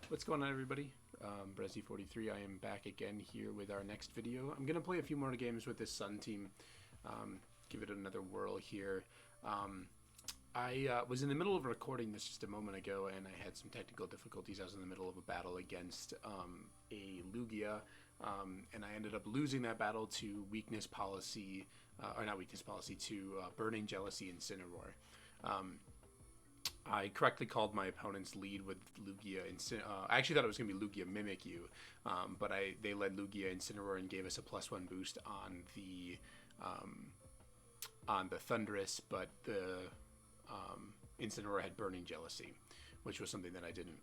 What's going on, everybody? Brezzy43. I am back again here with our next video. I'm gonna play a few more games with this Sun Team. Give it another whirl here. I was in the middle of recording this just a moment ago, and I had some technical difficulties. I was in the middle of a battle against a Lugia, and I ended up losing that battle to weakness policy, or not weakness policy, to burning jealousy Incineroar. I correctly called my opponent's lead with Lugia. I actually thought it was going to be Lugia Mimikyu, but they led Lugia Incineroar and gave us a +1 boost on the Thunderous, but the Incineroar had Burning Jealousy, which was something that I didn't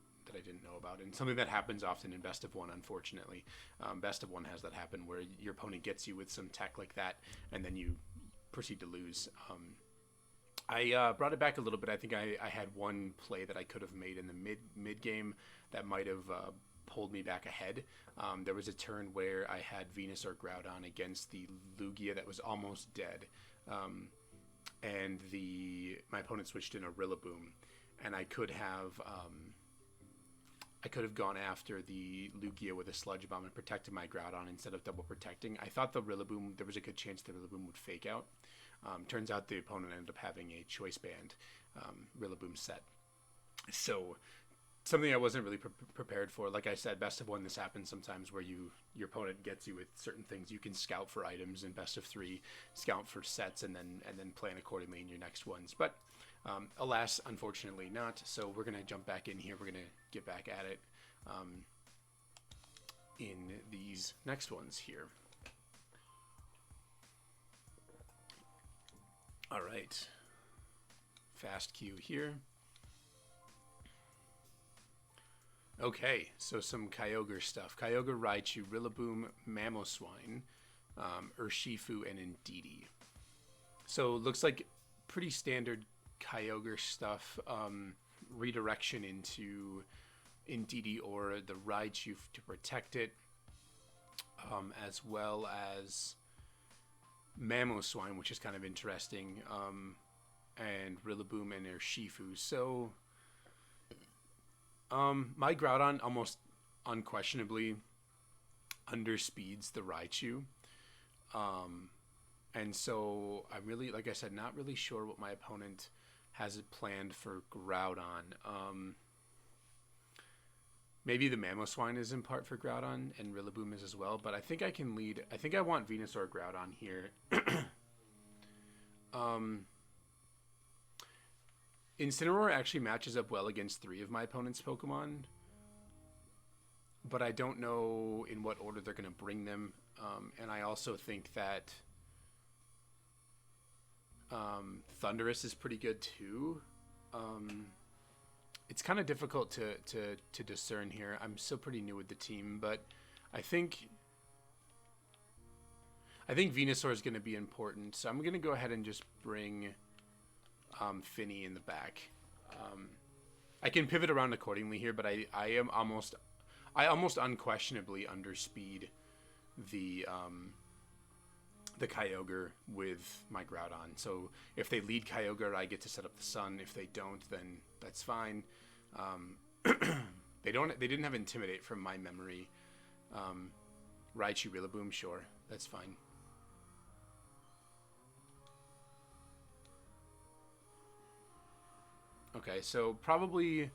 know about, and something that happens often in Best of One. Unfortunately, Best of One has that happen where your opponent gets you with some tech like that, and then you proceed to lose. I brought it back a little bit. I think I had one play that I could have made in the mid game that might have pulled me back ahead. There was a turn where I had Venusaur Groudon against the Lugia that was almost dead, and my opponent switched in a Rillaboom, and I could have gone after the Lugia with a Sludge Bomb and protected my Groudon instead of double protecting. I thought there was a good chance the Rillaboom would fake out. Turns out the opponent ended up having a Choice Band Rillaboom set. So something I wasn't really prepared for. Like I said, Best of One, this happens sometimes where your opponent gets you with certain things. You can scout for items in Best of 3, scout for sets, and then plan accordingly in your next ones. But alas, unfortunately not. So we're going to jump back in here. We're going to get back at it in these next ones here. All right, fast queue here. Okay, so some Kyogre stuff. Kyogre, Raichu, Rillaboom, Mamoswine, Urshifu, and Indeedee. So looks like pretty standard Kyogre stuff. Redirection into Indeedee or the Raichu to protect it, as well as Mamoswine, which is kind of interesting, and Rillaboom and Urshifu. So my Groudon almost unquestionably underspeeds the Raichu, and so I'm really, like I said, not really sure what my opponent has planned for Groudon. Maybe the Mamoswine is in part for Groudon, and Rillaboom is as well, but I think I can lead. I think I want Venusaur Groudon here. Incineroar actually matches up well against 3 of my opponent's Pokemon, but I don't know in what order they're going to bring them, and I also think that Thunderous is pretty good too. It's kind of difficult to discern here. I'm still pretty new with the team, but I think Venusaur is going to be important. So I'm going to go ahead and just bring Finny in the back. I can pivot around accordingly here, but I almost unquestionably underspeed the Kyogre with my Groudon. So if they lead Kyogre, I get to set up the Sun. If they don't, then that's fine. They didn't have Intimidate from my memory. Raichu Rillaboom, sure, that's fine. Okay, so probably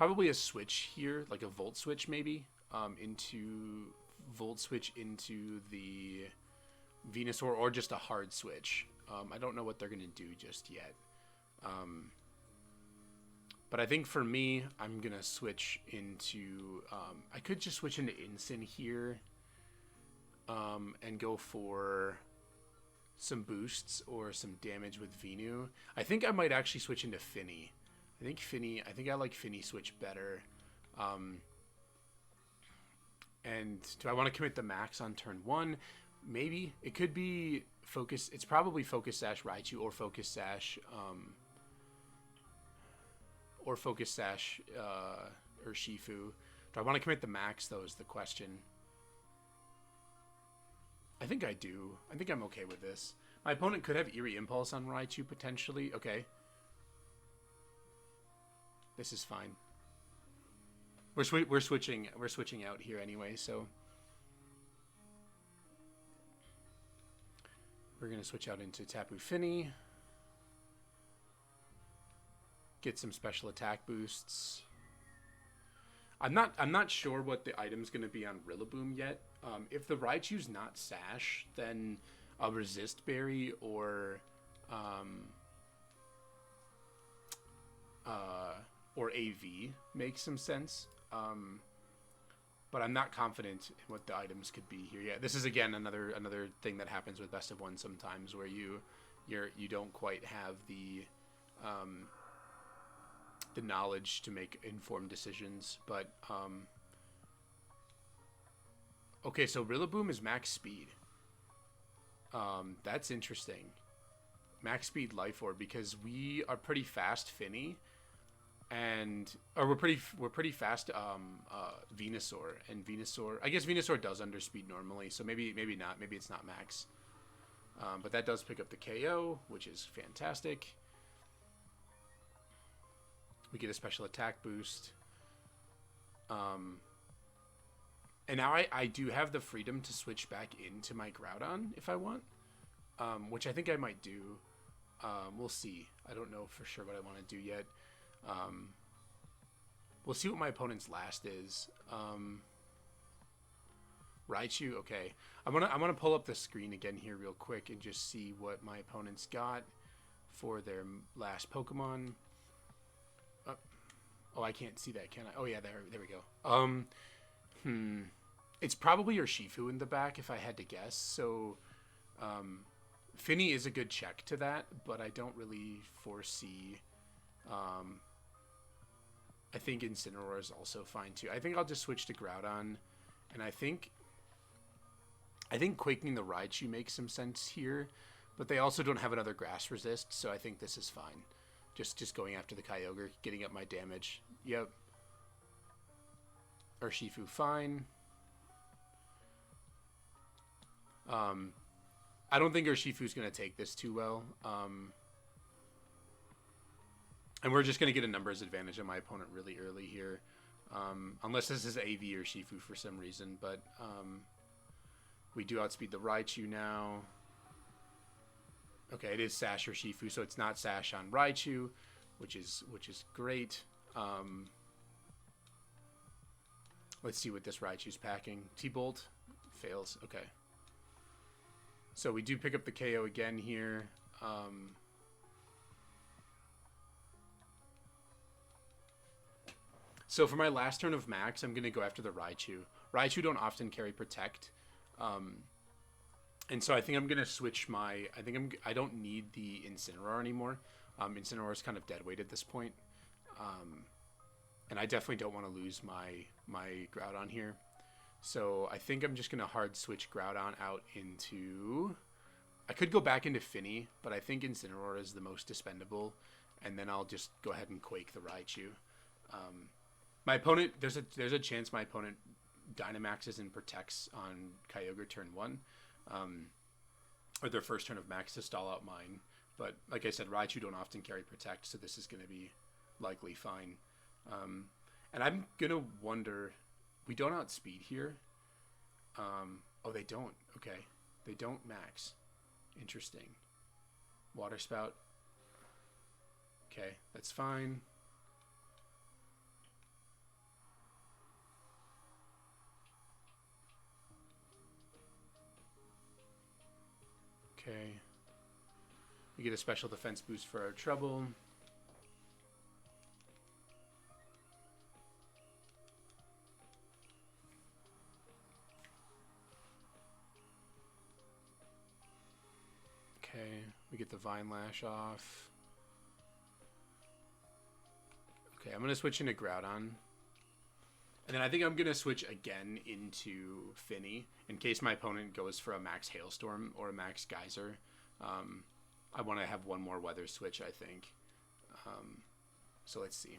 a switch here, like a Volt Switch maybe, into the Venusaur, or just a hard switch. I don't know what they're going to do just yet. But I think for me, I'm going to switch into... I could just switch into Incin here and go for some boosts or some damage with Venu. I think I might actually switch into Finny. I think I like Finny switch better. And do I want to commit the max on turn 1? Maybe. It could be Focus. It's probably Focus Sash Raichu or Focus Sash Urshifu. Do I want to commit the max, though, is the question. I think I do. I think I'm okay with this. My opponent could have Eerie Impulse on Raichu, potentially. Okay. This is fine. we're switching out here anyway, so we're gonna switch out into Tapu Fini. Get some special attack boosts. I'm not sure what the item's gonna be on Rillaboom yet. If the Raichu's not Sash, then a Resist Berry or AV makes some sense. But I'm not confident in what the items could be here. Yeah, this is again another thing that happens with Best of One sometimes, where you don't quite have the knowledge to make informed decisions. But okay, so Rillaboom is max speed. That's interesting. Max speed Life Orb, because we are pretty fast Finny, or we're pretty fast Venusaur, and Venusaur, I guess Venusaur does underspeed normally, so maybe not, maybe it's not max. But that does pick up the KO, which is fantastic. We get a special attack boost. And now I do have the freedom to switch back into my Groudon if I want, which I think I might do. We'll see. I don't know for sure what I want to do yet. We'll see what my opponent's last is. Raichu, okay. I'm gonna pull up the screen again here real quick and just see what my opponent's got for their last Pokemon. Oh, I can't see that, can I? Oh yeah, there we go. It's probably Urshifu in the back if I had to guess. So, Finny is a good check to that, but I don't really foresee. I think Incineroar is also fine too. I think I'll just switch to Groudon, and I think Quaking the Raichu makes some sense here, but they also don't have another Grass Resist, so I think this is fine. Just going after the Kyogre, getting up my damage. Yep. Urshifu fine. I don't think Urshifu's going to take this too well. And we're just going to get a numbers advantage on my opponent really early here. Unless this is AV Urshifu for some reason. But we do outspeed the Raichu now. Okay, it is Sash Urshifu, so it's not Sash on Raichu, which is great. Let's see what this Raichu's packing. T-Bolt fails. Okay. So we do pick up the KO again here. So for my last turn of Max, I'm going to go after the Raichu. Raichu don't often carry Protect. And so I think I'm going to switch my... I don't need the Incineroar anymore. Incineroar is kind of dead weight at this point. And I definitely don't want to lose my Groudon here. So I think I'm just going to hard switch Groudon out into... I could go back into Finny, but I think Incineroar is the most dispendable. And then I'll just go ahead and Quake the Raichu. My opponent... There's a chance my opponent Dynamaxes and Protects on Kyogre turn 1. Or their first turn of Max to stall out mine. But like I said, Raichu don't often carry Protect, so this is going to be likely fine. And I'm going to wonder... We don't outspeed here. Oh, they don't. Okay. They don't max. Interesting. Water Spout. Okay, that's fine. Okay. We get a special defense boost for our trouble. Okay, we get the Vine Lash off. Okay, I'm going to switch into Groudon. And then I think I'm going to switch again into Finny in case my opponent goes for a Max Hailstorm or a Max Geyser. I want to have one more weather switch, I think. So let's see.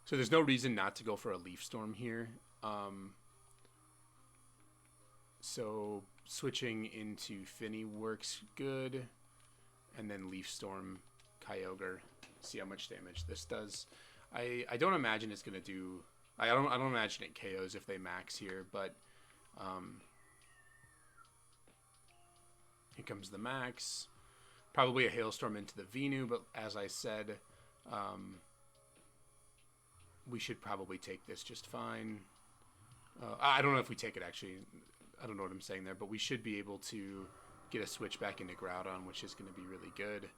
So there's no reason not to go for a Leaf Storm here. So switching into Finny works good. And then Leaf Storm, Kyogre. See how much damage this does. I don't imagine it's gonna do. I don't imagine it KOs if they max here, but here comes the max. Probably a hailstorm into the Venu, but as I said, we should probably take this just fine. I don't know if we take it actually. I don't know what I'm saying there, but we should be able to get a switch back into Groudon, which is going to be really good.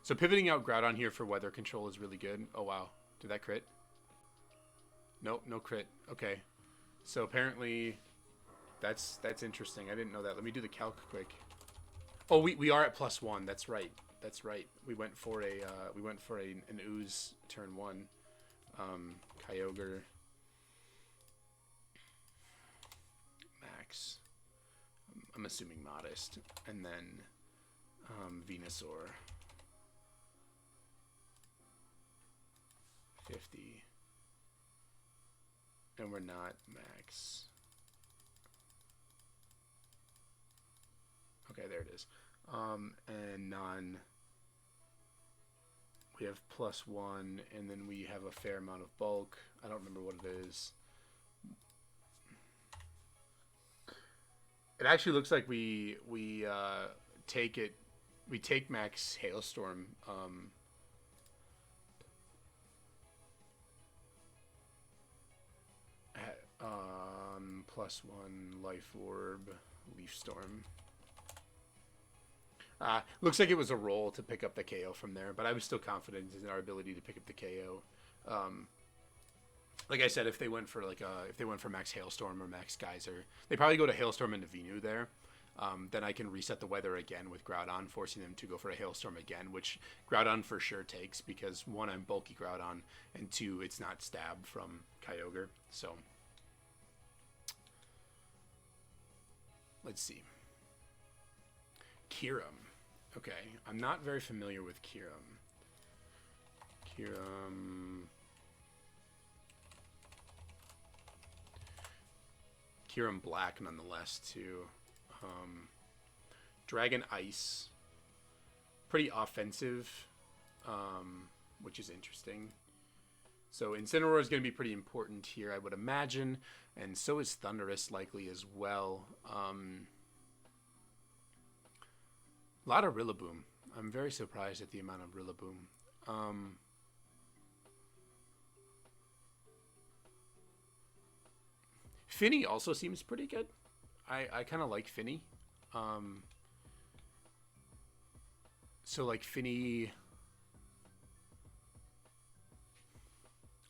So pivoting out Groudon here for weather control is really good. Oh wow, did that crit? Nope, no crit. Okay, so apparently that's interesting. I didn't know that. Let me do the calc quick. Oh, we are at +1. That's right. That's right. We went for an ooze turn 1. Kyogre max. I'm assuming modest, and then Venusaur 50, and we're not max. Okay, there it is. And non. We have +1, and then we have a fair amount of bulk. I don't remember what it is. It actually looks like we take it. We take max hailstorm. +1 life orb, leaf storm. Looks like it was a roll to pick up the KO from there, but I was still confident in our ability to pick up the KO. Like I said, if they went for max hailstorm or max geyser, they probably go to hailstorm into Venu there. Then I can reset the weather again with Groudon, forcing them to go for a hailstorm again, which Groudon for sure takes because 1, I'm bulky Groudon, and 2, it's not stab from Kyogre. So let's see. Kyurem. Okay, I'm not very familiar with Kyurem. Kyurem Black nonetheless too. Dragon Ice. Pretty offensive, which is interesting. So Incineroar is going to be pretty important here, I would imagine, and so is Thundurus likely as well. A lot of Rillaboom. I'm very surprised at the amount of Rillaboom. Finny also seems pretty good. I kind of like Finny. So like Finny...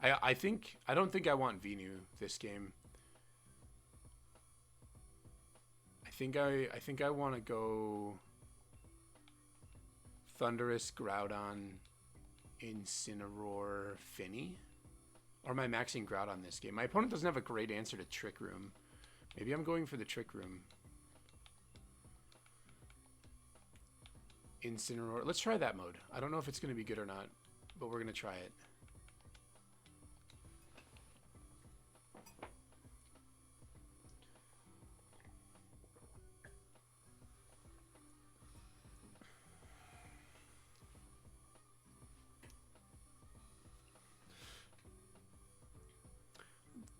I don't think I want Venu this game. I think I want to go Thundurus, Groudon, Incineroar, Finny. Or am I maxing Groudon this game? My opponent doesn't have a great answer to Trick Room. Maybe I'm going for the Trick Room. Incineroar. Let's try that mode. I don't know if it's going to be good or not, but we're going to try it.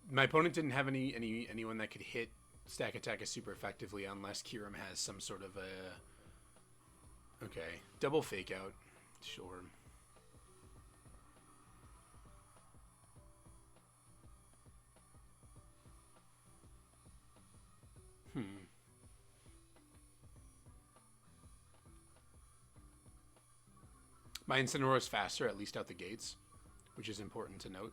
My opponent didn't have anyone that could hit Stack Attack super effectively unless Kyurem has some sort of a... Okay. Double Fake Out. Sure. My Incineroar is faster, at least out the gates, which is important to note.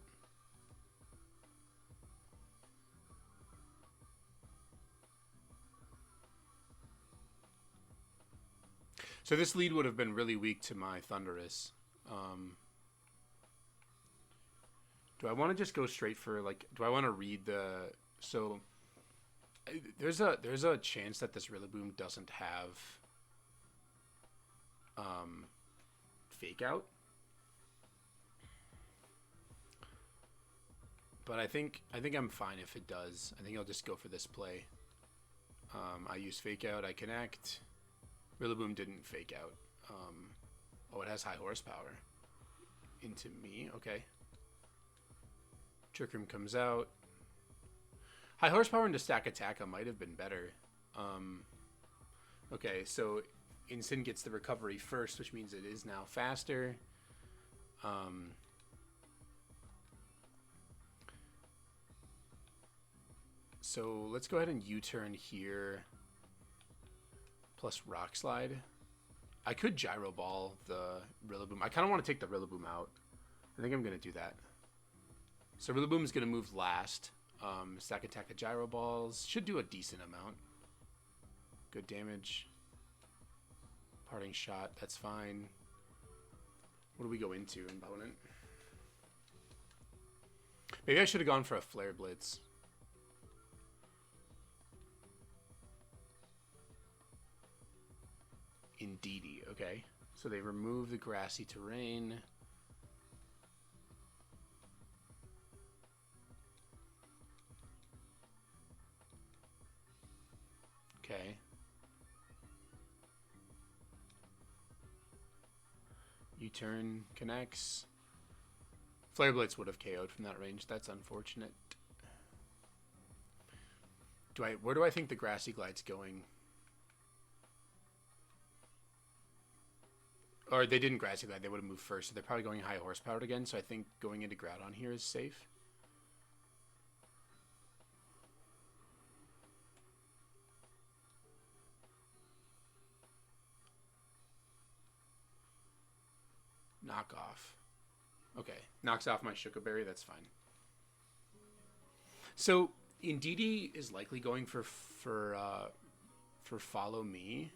So this lead would have been really weak to my Thundurus. Do I want to just go straight for, like, do I want to read the... So there's a chance that this Rillaboom doesn't have Fake Out. But I think I'm fine if it does. I think I'll just go for this play. I use Fake Out, I connect. Rillaboom didn't Fake Out. Oh, it has high horsepower. Into me, okay. Trick Room comes out. High horsepower into Stack Attack might have been better. Okay, so Incin gets the recovery first, which means it is now faster. So let's go ahead and U-turn here. Plus Rock Slide. I could Gyro Ball the Rillaboom. I kind of want to take the Rillaboom out. I think I'm going to do that. So Rillaboom is going to move last. Stack Attack of Gyro Balls. Should do a decent amount. Good damage. Parting Shot. That's fine. What do we go into, opponent? Maybe I should have gone for a Flare Blitz. Indeedy, okay. So they remove the grassy terrain. Okay. U-turn connects. Flare Blitz would have KO'd from that range. That's unfortunate. Where do I think the Grassy Glide's going? Or they didn't Grassy Glide. They would have moved first. So they're probably going high horsepower again. So I think going into Groudon here is safe. Knock off. Okay. Knocks off my Sugar Berry. That's fine. So Indeedee is likely going for Follow Me.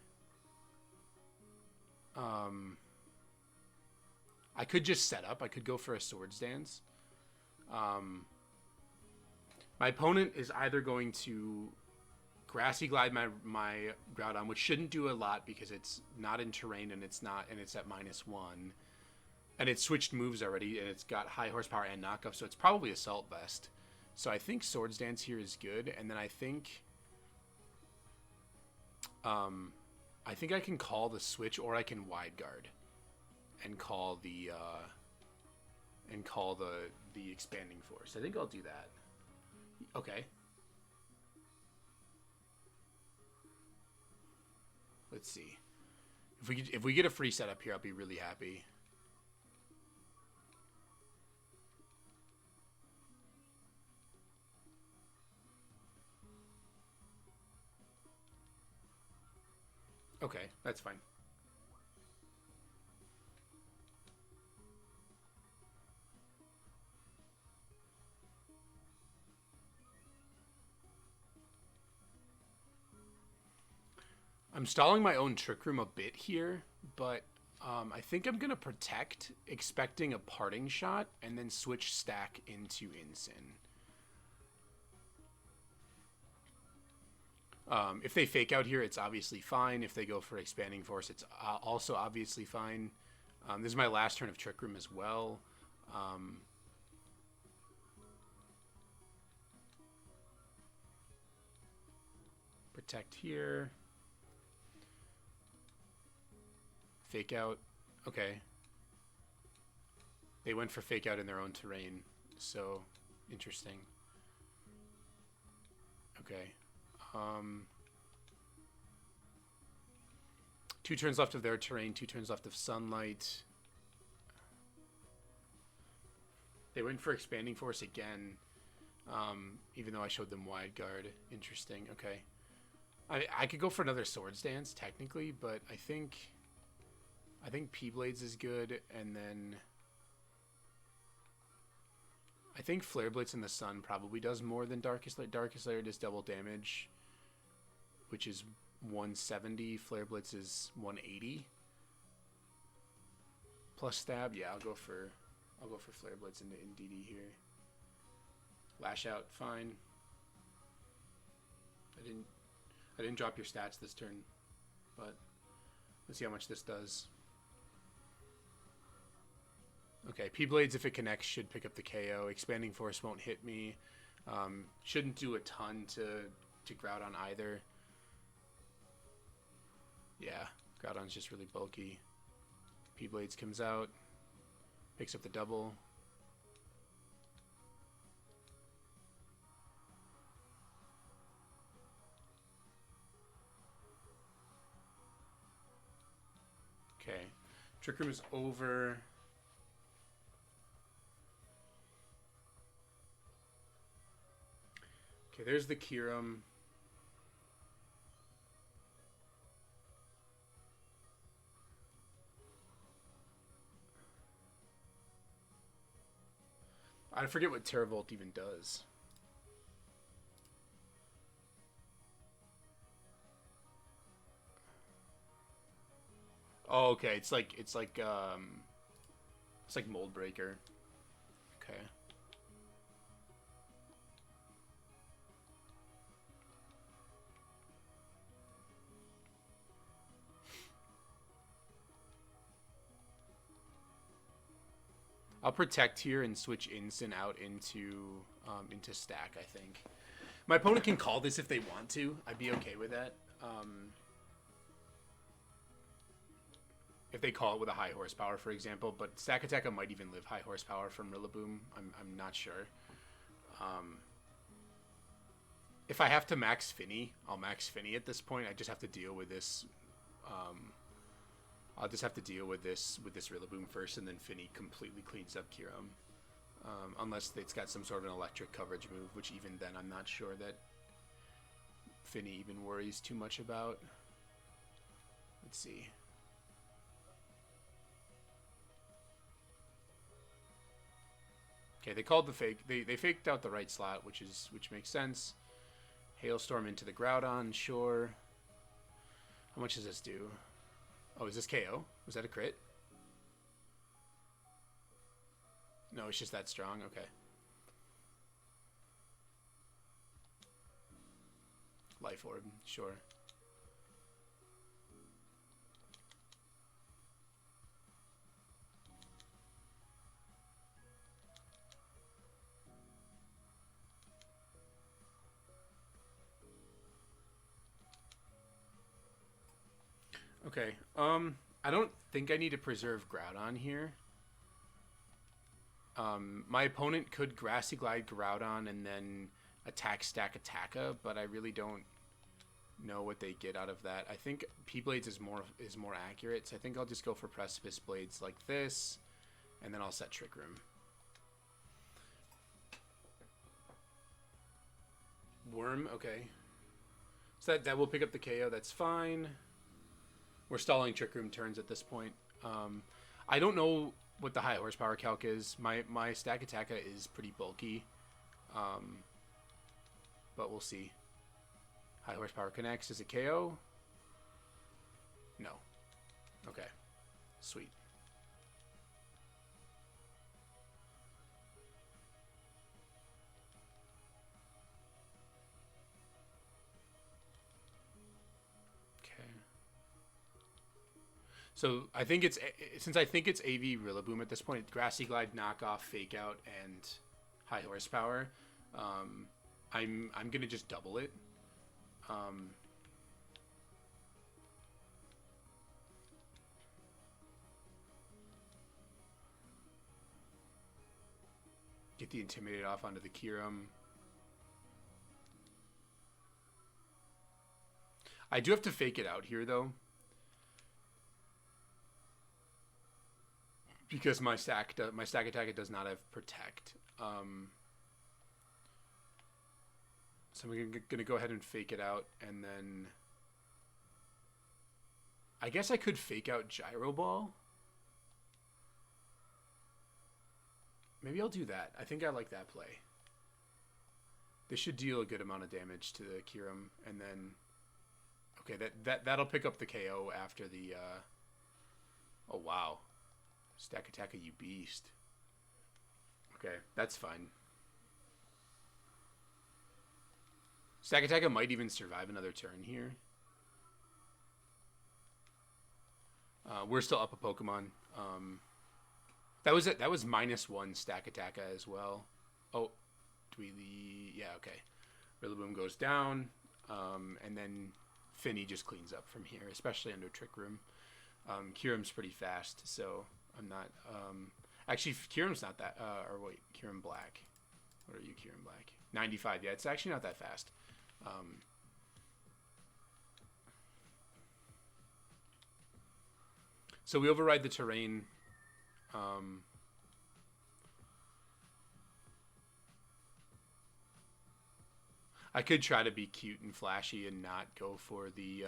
I could just set up. I could go for a Swords Dance. My opponent is either going to Grassy Glide my Groudon, which shouldn't do a lot because it's not in terrain and it's at -1. And it's switched moves already, and it's got high horsepower and knockup, so it's probably Assault Vest. So I think Swords Dance here is good, and then I think I can call the switch, or I can Wide Guard and call the Expanding Force. I think I'll do that. Okay. Let's see. If we get a free setup here, I'll be really happy. Okay, that's fine. I'm stalling my own Trick Room a bit here, but I think I'm going to Protect, expecting a Parting Shot, and then switch Stack into Incin. If they Fake Out here, it's obviously fine. If they go for Expanding Force, it's also obviously fine. This is my last turn of Trick Room as well. Protect here. Fake Out. Okay. They went for Fake Out in their own terrain. So, interesting. Okay. 2 turns left of their terrain, 2 turns left of Sunlight. They went for Expanding Force again, even though I showed them Wide Guard. Interesting. Okay. I could go for another Swords Dance, technically, but I think P-Blades is good, and then I think Flare Blitz in the Sun probably does more than Darkest Lair. Darkest Lair does double damage, which is 170. Flare Blitz is 180. Plus stab. Yeah, I'll go for Flare Blitz into Indeedee here. Lash Out, fine. I didn't drop your stats this turn, but let's see how much this does. Okay, P-Blades, if it connects, should pick up the KO. Expanding Force won't hit me. Shouldn't do a ton to Groudon either. Yeah, Groudon's just really bulky. P-Blades comes out, picks up the double. Okay, Trick Room is over. Okay, there's the Kyurem. I forget what Terravolt even does. Oh, okay. It's like Mold Breaker. Okay. I'll protect here and switch Instant out into stack, I think. My opponent can call this if they want to. I'd be okay with that. If they call it with a high horsepower, for example, but Stack Attack might even live high horsepower from Rillaboom. I'm not sure. If I have to max Finny, I'll max Finny at this point. I just have to deal with this. I'll just have to deal with this Rillaboom first, and then Finny completely cleans up Kyurem. Unless it's got some sort of an electric coverage move, which even then I'm not sure that Finny even worries too much about. Let's see. Okay, they called the fake. They faked out the right slot, which makes sense. Hailstorm into the Groudon, sure. How much does this do? Oh, is this KO? Was that a crit? No, it's just that strong. Okay. Life Orb, sure. Okay. I don't think I need to preserve Groudon here. My opponent could Grassy Glide Groudon and then attack Stack Attacka, but I really don't know what they get out of that. I think P-Blades is more accurate, so I think I'll just go for Precipice Blades like this, and then I'll set Trick Room. Worm, okay. So that will pick up the KO, that's fine. We're stalling Trick Room turns at this point. I don't know what the high horsepower calc is. My Stack Attacka is pretty bulky. But we'll see. High horsepower connects. Is it KO? No. Okay. Sweet. So I think it's AV Rillaboom at this point. Grassy Glide, knockoff, fake out, and high horsepower. I'm gonna just double it. Get the Intimidate off onto the Kyurem. I do have to fake it out here though, because my stack attack does not have protect. So I'm gonna go ahead and fake it out, and then I guess I could fake out Gyro Ball. Maybe I'll do that. I think I like that play. This should deal a good amount of damage to the Kyurem, and then okay, that'll pick up the KO after the. Oh wow. Stack Attacker, you beast. Okay, that's fine. Stack Attacker might even survive another turn here. We're still up a Pokemon. That was it. That was -1 Stack Attacker as well. Oh, yeah, okay. Rillaboom goes down, and then Finny just cleans up from here, especially under Trick Room. Kyurem's pretty fast, so I'm not. Actually, Kyurem's not that. Or wait, Kyurem Black. What are you, Kyurem Black? 95. Yeah, it's actually not that fast. So we override the terrain. I could try to be cute and flashy and not go for the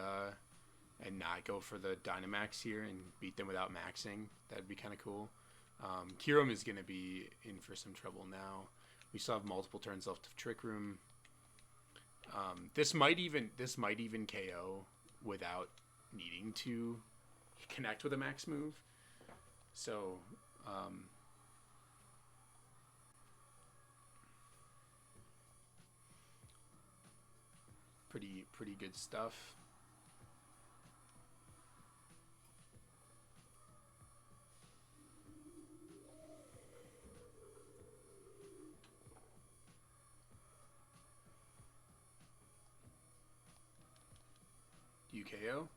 Dynamax here and beat them without maxing. That'd be kind of cool. Kyurem is gonna be in for some trouble now. We still have multiple turns left of Trick Room. This might even KO without needing to connect with a max move. So pretty good stuff. UKO.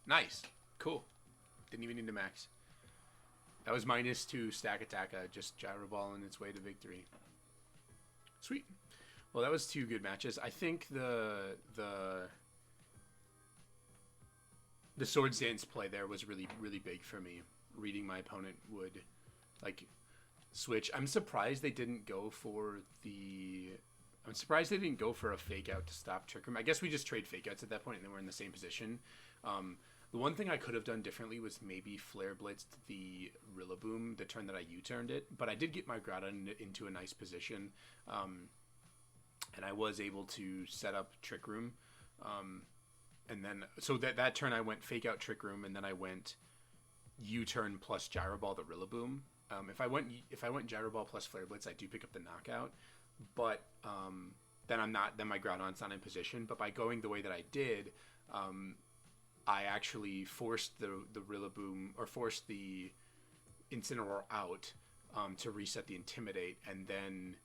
Nice. Cool. Didn't even need to max. That was -2 stack attack, just gyro ball in its way to victory. Sweet. Well, that was 2 good matches. I think the Swords Dance play there was really big for me. Reading my opponent would like switch. I'm surprised they didn't go for a fake out to stop Trick Room. I guess we just trade fake outs at that point and then we're in the same position. The one thing I could have done differently was maybe Flare Blitzed the Rillaboom the turn that I U-turned it, but I did get my Groudon into a nice position, and I was able to set up Trick Room, and then so that turn I went fake out Trick Room, and then I went U-turn plus Gyro Ball the Rillaboom. If I went Gyro Ball plus Flare Blitz, I do pick up the knockout, but then my Groudon's not in position. But by going the way that I did, I actually forced the Rillaboom, or forced the Incineroar out to reset the Intimidate, and then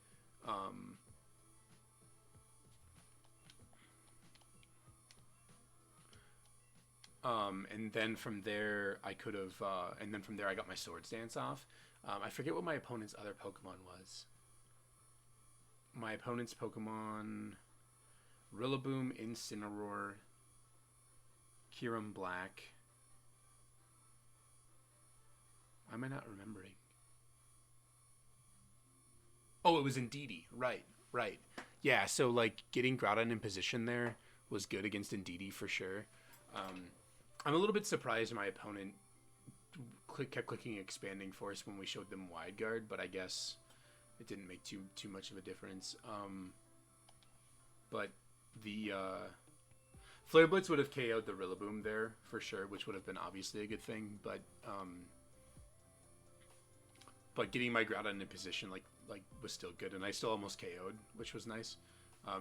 from there I could have, and then from there I got my Swords Dance off. I forget what my opponent's other Pokemon was. My opponent's Pokemon, Rillaboom, Incineroar, Kyurem Black. Am I not remembering? Oh, it was Indeedee. Right. Yeah, so like getting Groudon in position there was good against Indeedee for sure. I'm a little bit surprised my opponent kept clicking Expanding Force when we showed them Wide Guard, but I guess it didn't make too much of a difference. But the Flare Blitz would have KO'd the Rillaboom there for sure, which would have been obviously a good thing. But getting my Groudon in position like was still good, and I still almost KO'd, which was nice.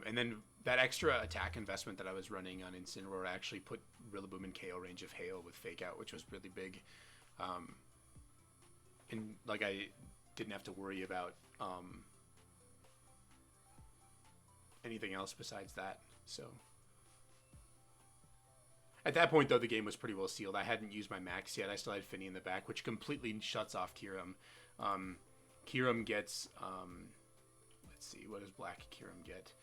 And then that extra attack investment that I was running on Incineroar actually put Rillaboom in KO range of Hail with Fake Out, which was really big. And like I didn't have to worry about anything else besides that. So at that point, though, the game was pretty well sealed. I hadn't used my max yet. I still had Finny in the back, which completely shuts off Kyurem. Kyurem gets, let's see, what does Black Kyurem get?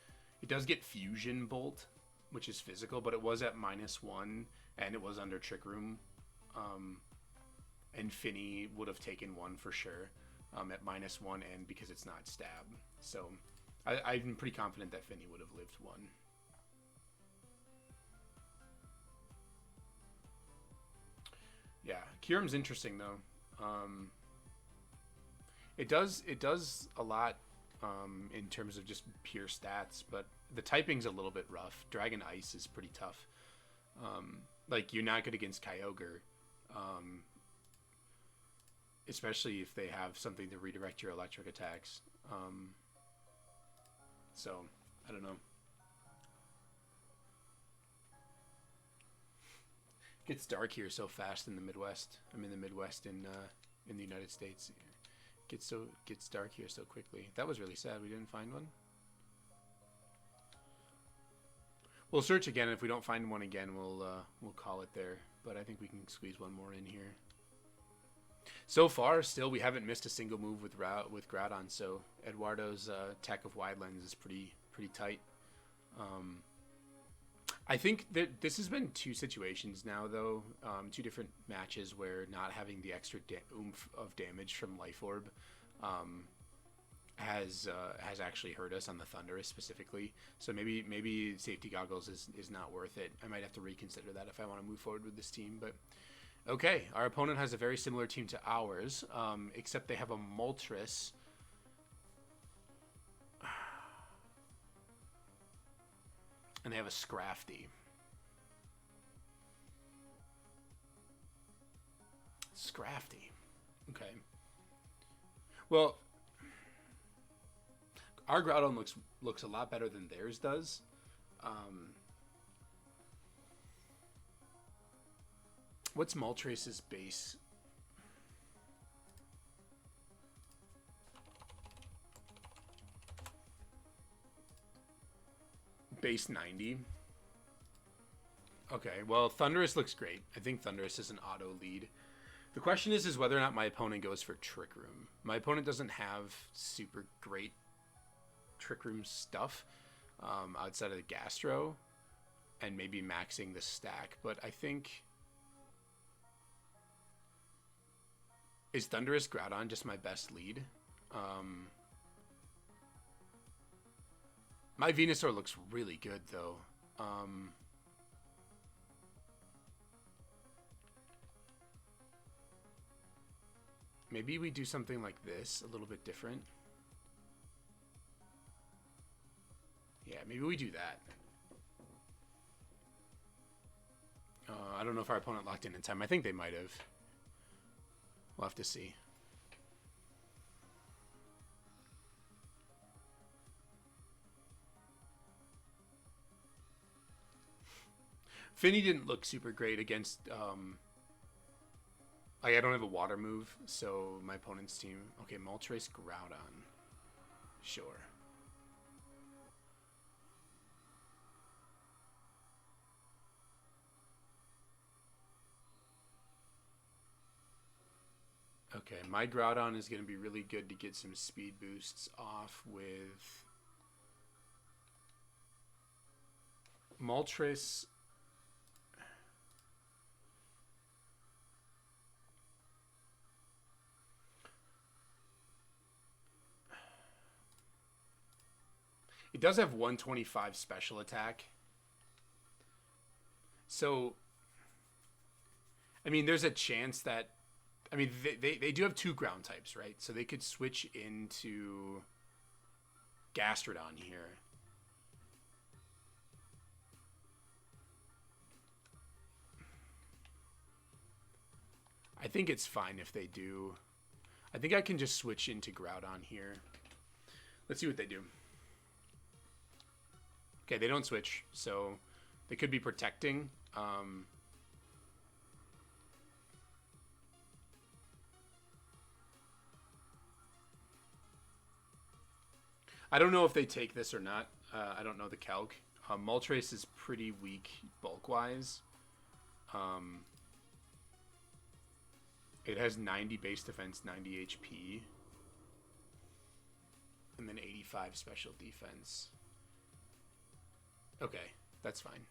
It does get Fusion Bolt, which is physical, but it was at -1, and it was under Trick Room. And Finny would have taken 1 for sure at -1, and because it's not Stab. So I'm pretty confident that Finny would have lived 1. Yeah, Kyurem's interesting though. It does a lot in terms of just pure stats, but the typing's a little bit rough. Dragon Ice is pretty tough. Like you're not good against Kyogre, especially if they have something to redirect your electric attacks. So I don't know. It gets dark here so fast in the Midwest. I'm in the Midwest in the United States. Gets dark here so quickly. That was really sad. We didn't find one. We'll search again. If we don't find one again, we'll call it there. but I think we can squeeze one more in here. So far, still, we haven't missed a single move with Groudon, so Eduardo's tech of Wide Lens is pretty tight. I think that this has been two situations now, though, two different matches where not having the extra oomph of damage from Life Orb has actually hurt us on the Thundurus specifically. So maybe Safety Goggles is not worth it. I might have to reconsider that if I want to move forward with this team. But okay, our opponent has a very similar team to ours, except they have a Moltres. And they have a Scrafty. Scrafty. Okay. Well, our Groudon looks a lot better than theirs does. What's Moltres' base? Base 90. Okay, well, Thundurus looks great. I think Thundurus is an auto lead. The question is whether or not my opponent goes for Trick Room. My opponent doesn't have super great Trick Room stuff outside of the Gastro and maybe maxing the stack, but I think... Is Thundurus Groudon just my best lead? My Venusaur looks really good, though. Maybe we do something like this, a little bit different. Yeah, maybe we do that. I don't know if our opponent locked in time. I think they might have. We'll have to see. Finny didn't look super great against... I don't have a water move, so my opponent's team... Okay, Moltres Groudon. Sure. Okay, my Groudon is going to be really good to get some speed boosts off with... Moltres... It does have 125 special attack. So, I mean, there's a chance that... I mean, they do have two ground types, right? So they could switch into Gastrodon here. I think it's fine if they do. I think I can just switch into Groudon here. Let's see what they do. Okay, they don't switch, so they could be protecting. I don't know if they take this or not. I don't know the calc. Moltres is pretty weak bulk-wise. It has 90 base defense, 90 HP. And then 85 special defense. Okay, that's fine.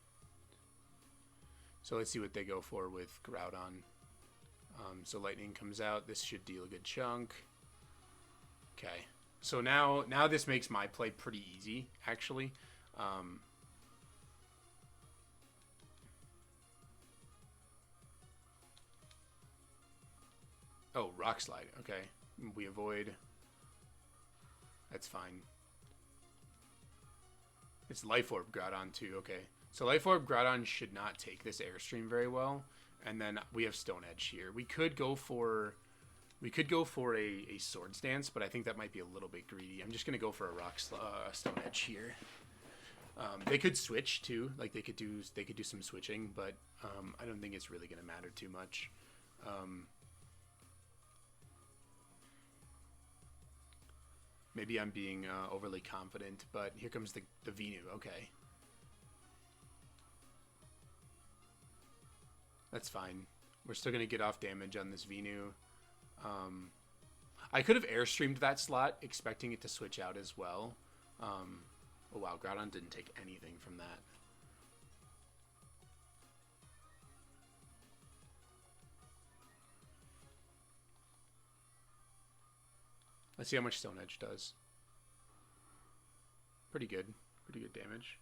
So let's see what they go for with Groudon. So Lightning comes out. This should deal a good chunk. Okay. So now this makes my play pretty easy, actually. Oh, Rock Slide. Okay. We avoid. That's fine. It's Life Orb Groudon too. Okay. So Life Orb Groudon should not take this Airstream very well. And then we have Stone Edge here. We could go for a Sword Stance, but I think that might be a little bit greedy. I'm just gonna go for a Stone Edge here. They could switch too, like they could do some switching, but I don't think it's really gonna matter too much. Maybe I'm being overly confident, but here comes the Venu. Okay. That's fine. We're still going to get off damage on this Venu. I could have airstreamed that slot, expecting it to switch out as well. Oh wow, Groudon didn't take anything from that. Let's see how much Stone Edge does. Pretty good. Pretty good damage.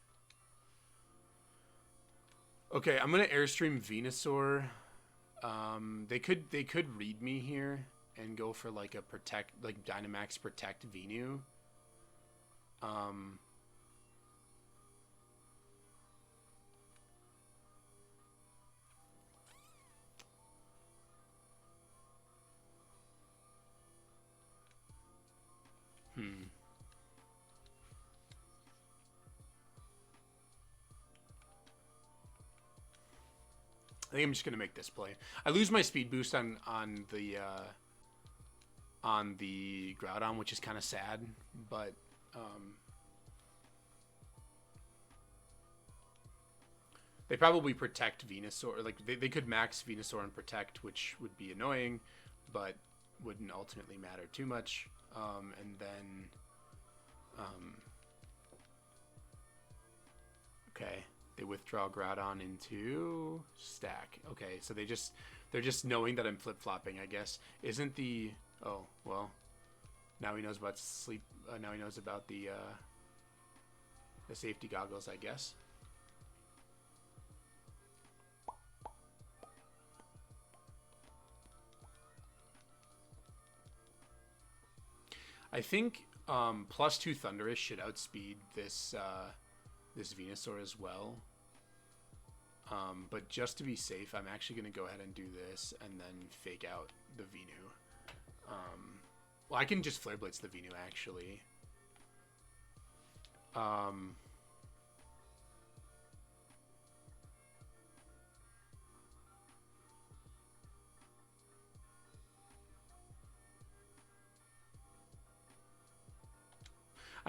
Okay, I'm gonna airstream Venusaur. They could read me here and go for like a protect, like Dynamax protect Venu. I think I'm just gonna make this play. I lose my speed boost on the Groudon, which is kind of sad, but they probably protect Venusaur. Like they could max Venusaur and protect, which would be annoying, but wouldn't ultimately matter too much. And then okay. They withdraw Groudon into stack. Okay, so they're just knowing that I'm flip-flopping, I guess. Isn't the... Oh, well. Now he knows about sleep. Now he knows about the safety goggles, I guess. I think +2 Thunderous should outspeed this this Venusaur as well. But just to be safe, I'm actually going to go ahead and do this and then fake out the Venu. Well, I can just Flare Blitz the Venu, actually. I'm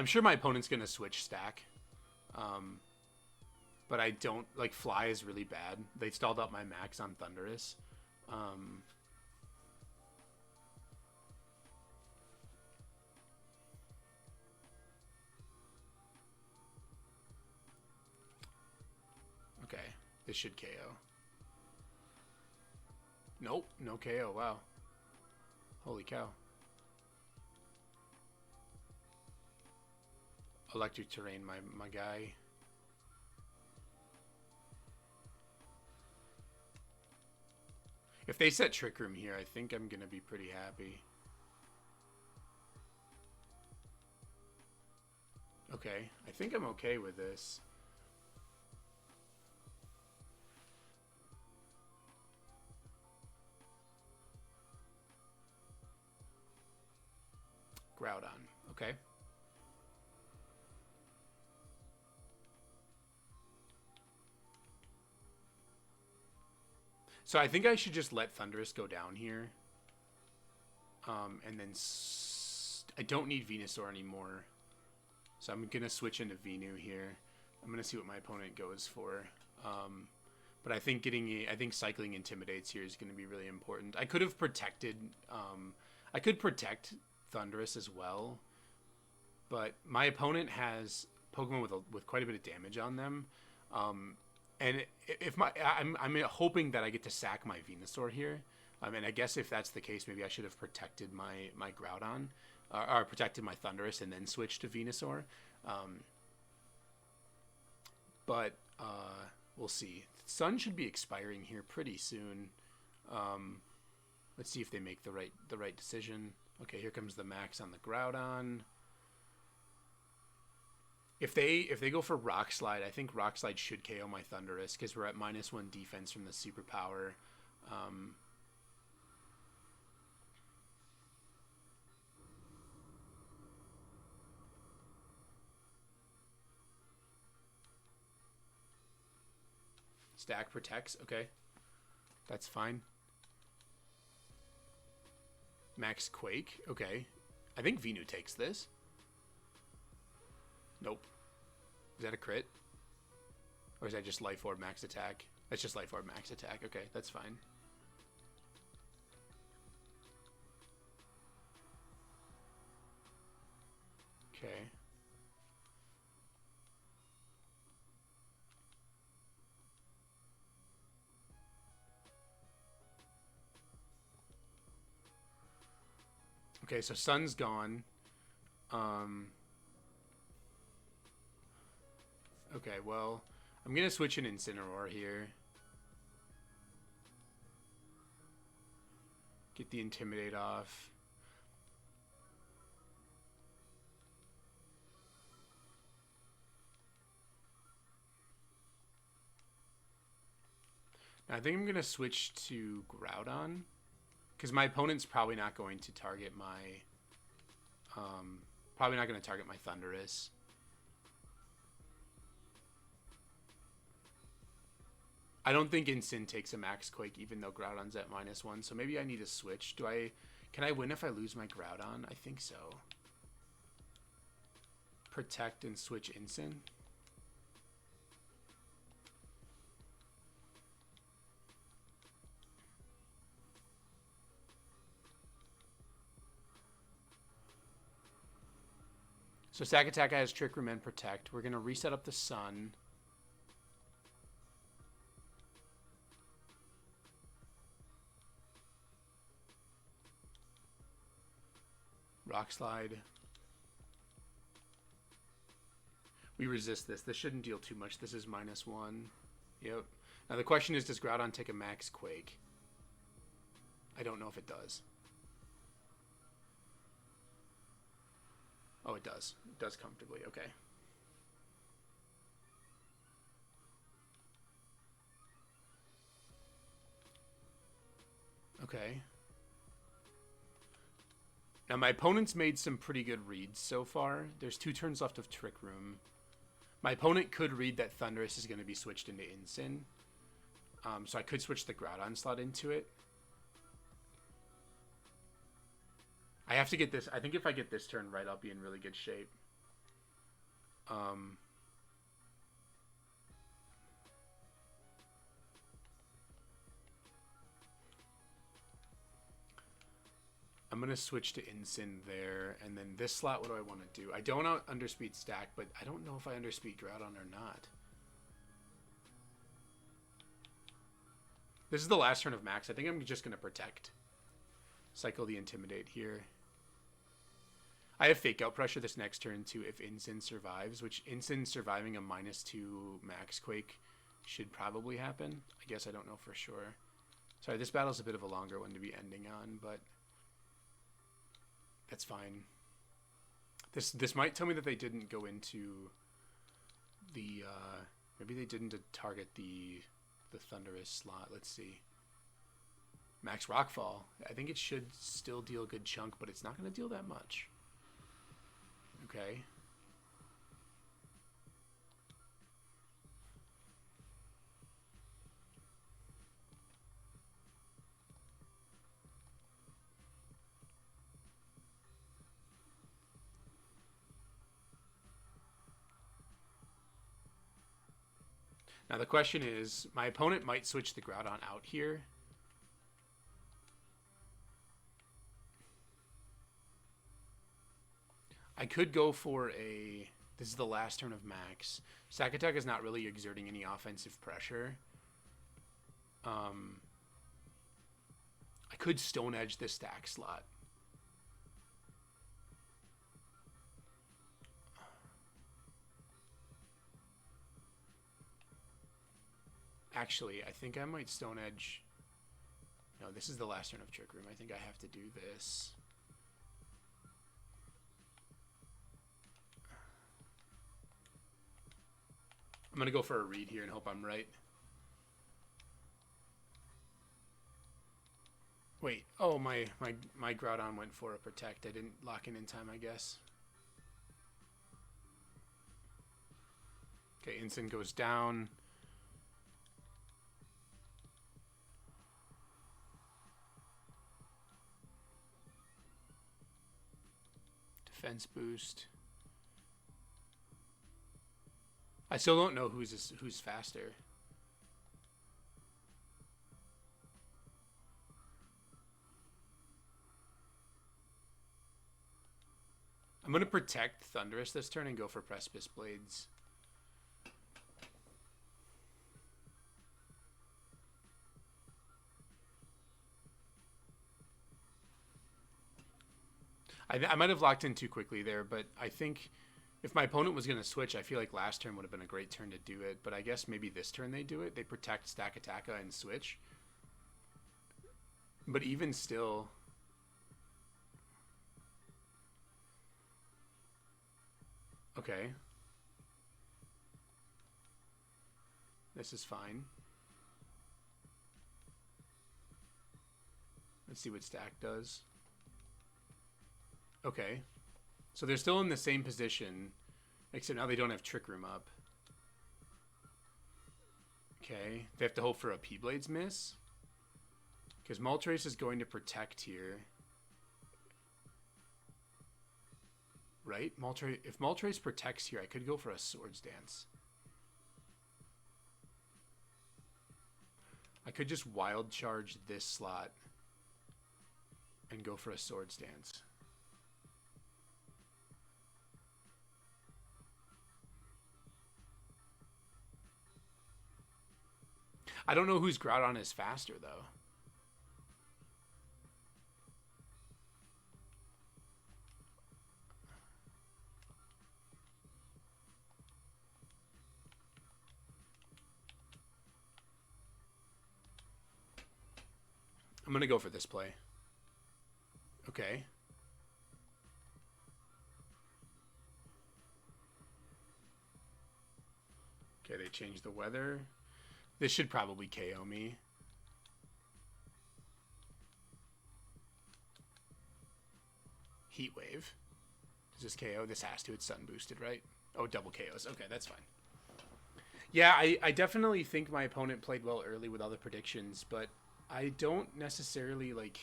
sure my opponent's going to switch stack. But I don't... Like, Fly is really bad. They stalled out my max on Thundurus. Okay. This should KO. Nope. No KO. Wow. Holy cow. Electric Terrain, my guy. If they set Trick Room here, I think I'm going to be pretty happy. Okay, I think I'm okay with this. Groudon, okay. So I think I should just let Thundurus go down here. And then I don't need Venusaur anymore. So I'm going to switch into Venu here. I'm going to see what my opponent goes for. But I think cycling Intimidates here is going to be really important. I could have protected... I could protect Thundurus as well. But my opponent has Pokemon with quite a bit of damage on them. And if I'm hoping that I get to sack my Venusaur here. And I guess if that's the case, maybe I should have protected my Groudon, or protected my Thundurus and then switched to Venusaur. But we'll see. Sun should be expiring here pretty soon. Let's see if they make the right decision. Okay, here comes the max on the Groudon. If they go for Rock Slide, I think Rock Slide should KO my Thundurus because we're at -1 defense from the superpower. Stack protects. Okay, that's fine. Max Quake. Okay, I think Venu takes this. Nope. Is that a crit? Or is that just Life Orb max attack? That's just Life Orb max attack. Okay, that's fine. Okay. Okay, so Sun's gone. Okay, well, I'm gonna switch an Incineroar here. Get the Intimidate off. Now, I think I'm gonna switch to Groudon, because my opponent's probably not going to target my Thundurus. I don't think Incin takes a Max Quake, even though Groudon's at -1. So maybe I need to switch. Can I win if I lose my Groudon? I think so. Protect and switch Incin. So Sack Attack has Trick Room and Protect. We're going to reset up the Sun. Rock Slide. We resist this. This shouldn't deal too much. This is -1. Yep. Now the question is, does Groudon take a Max Quake? I don't know if it does. Oh, it does. It does comfortably. Okay. Okay. Now my opponent's made some pretty good reads so far. There's 2 turns left of Trick Room. My opponent could read that Thundurus is going to be switched into Incin. So I could switch the Groudon slot into it. I have to get this. I think if I get this turn right, I'll be in really good shape. I'm going to switch to Incin there. And then this slot, what do I want to do? I don't underspeed stack, but I don't know if I underspeed Groudon or not. This is the last turn of Max. I think I'm just going to Protect. Cycle the Intimidate here. I have Fake Out Pressure this next turn too if Incin survives, which Incin surviving a -2 Max Quake should probably happen. I guess I don't know for sure. Sorry, this battle's a bit of a longer one to be ending on, but that's fine. This might tell me that they didn't go into the maybe they didn't target the Thundurus slot. Let's see. Max Rockfall. I think it should still deal a good chunk, but it's not going to deal that much. Okay. Now the question is, my opponent might switch the Groudon out here. I could go for a... This is the last turn of Max. Sack Attack is not really exerting any offensive pressure. I could Stone Edge this stack slot. Actually, I think I might Stone Edge... No, this is the last turn of Trick Room. I think I have to do this. I'm going to go for a read here and hope I'm right. Wait. Oh, my Groudon went for a Protect. I didn't lock in time, I guess. Okay, Incin goes down. Defense boost. I still don't know who's faster. I'm going to protect Thunderous this turn and go for Precipice Blades. I might have locked in too quickly there, but I think if my opponent was going to switch, I feel like last turn would have been a great turn to do it. But I guess maybe this turn they do it. They protect Stakataka and switch. But even still... Okay. This is fine. Let's see what Stack does. Okay. So they're still in the same position, except now they don't have Trick Room up. Okay. They have to hope for a P-Blades miss. Because Moltres is going to protect here. Right? If Moltres protects here, I could go for a Swords Dance. I could just Wild Charge this slot and go for a Swords Dance. I don't know whose Groudon is faster, though. I'm going to go for this play. Okay. Okay, they changed the weather. This should probably KO me. Heat Wave. Does this KO? This has to. It's Sun Boosted, right? Oh, double KOs. Okay, that's fine. Yeah, I definitely think my opponent played well early with all the predictions, but I don't necessarily, like...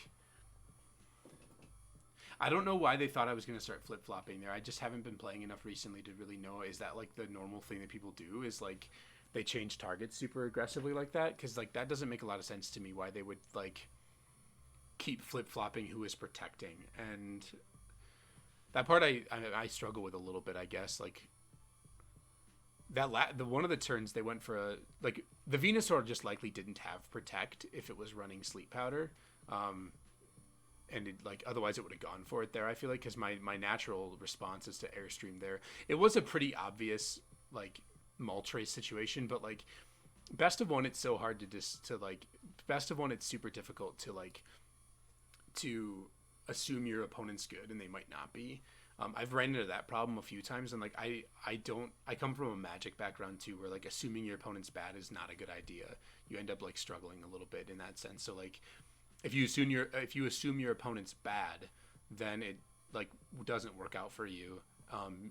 I don't know why they thought I was going to start flip-flopping there. I just haven't been playing enough recently to really know. Is that, like, the normal thing that people do? Is, like, they change targets super aggressively like that? Because, like, that doesn't make a lot of sense to me why they would, like, keep flip-flopping who is protecting. And that part I struggle with a little bit, I guess. Like, the one of the turns they went for a... Like, the Venusaur just likely didn't have Protect if it was running Sleep Powder. And it, like, otherwise it would have gone for it there, I feel like, because my natural response is to Airstream there. It was a pretty obvious, like, Moltres situation, but, like, best of one, it's so hard best of one, it's super difficult to, like, to assume your opponent's good, and they might not be. I've ran into that problem a few times, and, like, I come from a Magic background, too, where, like, assuming your opponent's bad is not a good idea. You end up, like, struggling a little bit in that sense, so, like... If you assume your opponent's bad, then it like doesn't work out for you.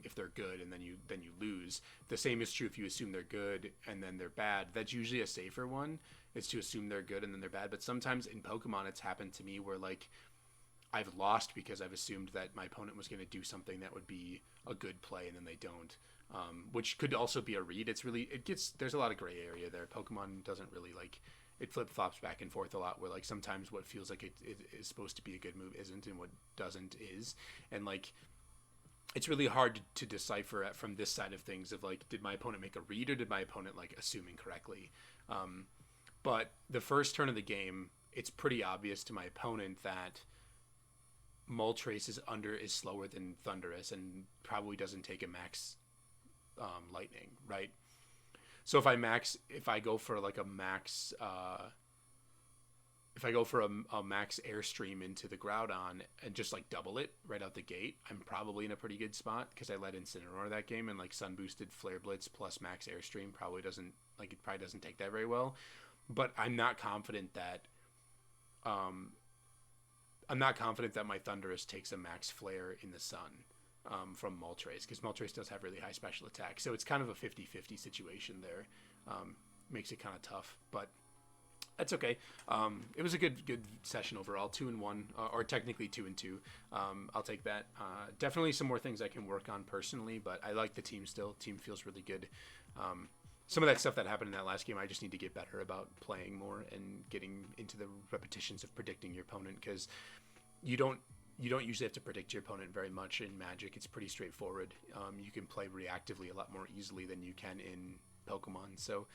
If they're good and then you lose. The same is true if you assume they're good and then they're bad. That's usually a safer one. Is to assume they're good and then they're bad. But sometimes in Pokemon, it's happened to me where like I've lost because I've assumed that my opponent was going to do something that would be a good play and then they don't. Which could also be a read. There's a lot of gray area there. Pokemon doesn't really like. It flip-flops back and forth a lot where, like, sometimes what feels like it is supposed to be a good move isn't, and what doesn't is. And, like, it's really hard to decipher from this side of things of, like, did my opponent make a read or did my opponent, like, assume incorrectly? But the first turn of the game, it's pretty obvious to my opponent that Moltres is slower than Thunderous and probably doesn't take a max Lightning, right? So if I go for a max Airstream into the Groudon and just like double it right out the gate, I'm probably in a pretty good spot because I led Incineroar that game and like Sun Boosted Flare Blitz plus max Airstream probably doesn't take that very well. But I'm not confident that my Thunderous takes a max Flare in the Sun. From Moltres, because Moltres does have really high special attack. So it's kind of a 50-50 situation there. Makes it kind of tough, but that's okay. It was a good session overall, 2-1, or technically 2-2. I'll take that. Definitely some more things I can work on personally, but I like the team still. Team feels really good. Some of that stuff that happened in that last game, I just need to get better about playing more and getting into the repetitions of predicting your opponent, because you don't you don't usually have to predict your opponent very much in Magic. It's pretty straightforward. You can play reactively a lot more easily than you can in Pokemon. So,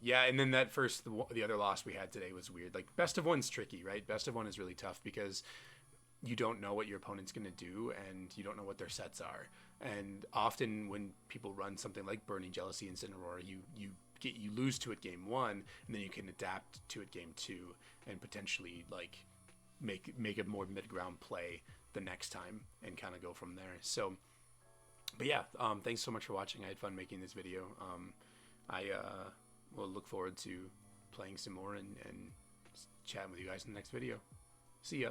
yeah, and then the other loss we had today was weird. Like, best of one's tricky, right? Best of one is really tough because you don't know what your opponent's going to do and you don't know what their sets are. And often when people run something like Burning Jealousy and Cineroar, you lose to it game 1, and then you can adapt to it game 2 and potentially like make a more mid-ground play the next time and kind of go from there. So, but yeah, thanks so much for watching. I had fun making this video. I will look forward to playing some more and chatting with you guys in the next video. See ya.